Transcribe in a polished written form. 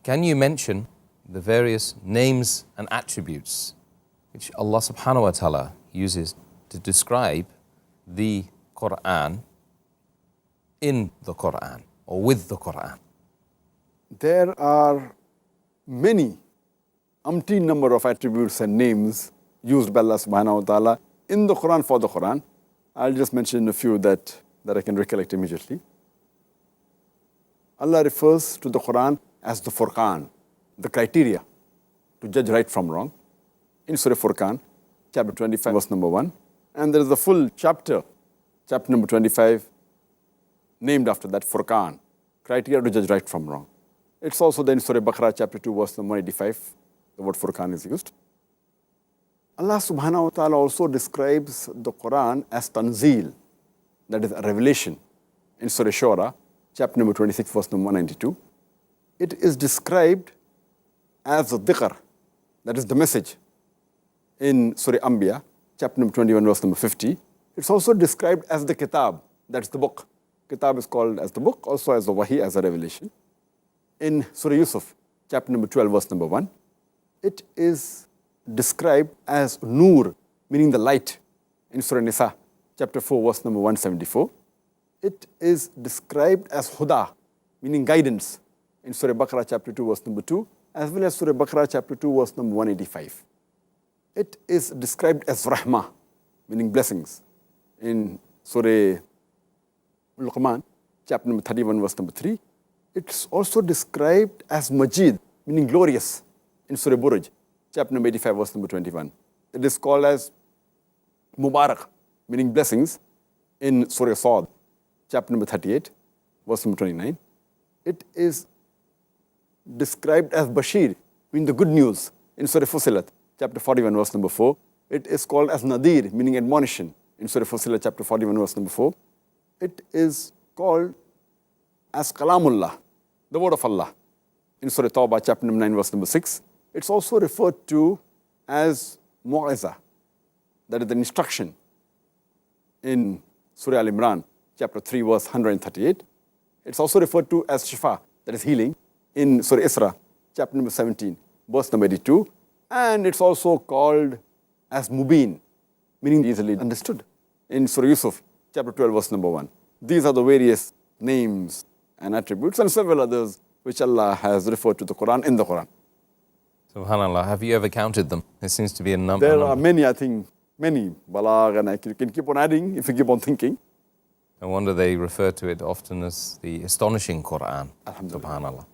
can you mention the various names and attributes which Allah subhanahu wa ta'ala uses to describe the Quran in the Quran or with the Quran? There are many, umpteen number of attributes and names used by Allah subhanahu wa ta'ala in the Quran for the Quran. I'll just mention a few that I can recollect immediately. Allah refers to the Quran as the Furqan, the criteria to judge right from wrong. In Surah Furqan, chapter 25, verse number 1. And there is a full chapter number 25, named after that, Furqan, criteria to judge right from wrong. It's also there in Surah Baqarah, chapter 2, verse number 185, the word Furqan is used. Allah subhanahu wa ta'ala also describes the Quran as Tanzeel, that is a revelation. In Surah Shura, chapter number 26, verse number 192. It is described as the dhikr, that is the message. In Surah Anbiya, chapter number 21, verse number 50. It's also described as the kitab, that's the book. Kitab is called as the book, also as the wahi, as a revelation. In Surah Yusuf, chapter number 12, verse number 1, it is described as Noor, meaning the light. In Surah Nisa, chapter 4, verse number 174. It is described as Huda, meaning guidance. In Surah Baqarah, chapter 2, verse number 2, as well as Surah Baqarah, chapter 2, verse number 185. It is described as Rahmah, meaning blessings. In Surah Luqman, chapter number 31, verse number 3. It's also described as Majid, meaning glorious. In Surah Buruj, chapter number 85, verse number 21. It is called as Mubarak, meaning blessings. In Surah Sad, chapter number 38, verse number 29. It is described as Bashir, meaning the good news. In Surah Fusilat, chapter 41, verse number 4. It is called as Nadir, meaning admonition. In Surah Fusilat, chapter 41, verse number 4. It is called as Kalamullah, the word of Allah. In Surah Tawbah, chapter number 9, verse number 6. It's also referred to as Mu'izah, that is the instruction. In Surah Al-Imran, chapter 3, verse 138. It's also referred to as Shifa, that is healing. In Surah Isra, chapter number 17, verse number 82. And it's also called as Mubin, meaning easily understood. In Surah Yusuf, chapter 12, verse number 1. These are the various names and attributes and several others which Allah has referred to the Quran in the Quran. SubhanAllah, have you ever counted them? There seems to be a number. There are many, I think, many. Balagh, and you can keep on adding if you keep on thinking. I wonder they refer to it often as the astonishing Quran. Alhamdulillah. SubhanAllah.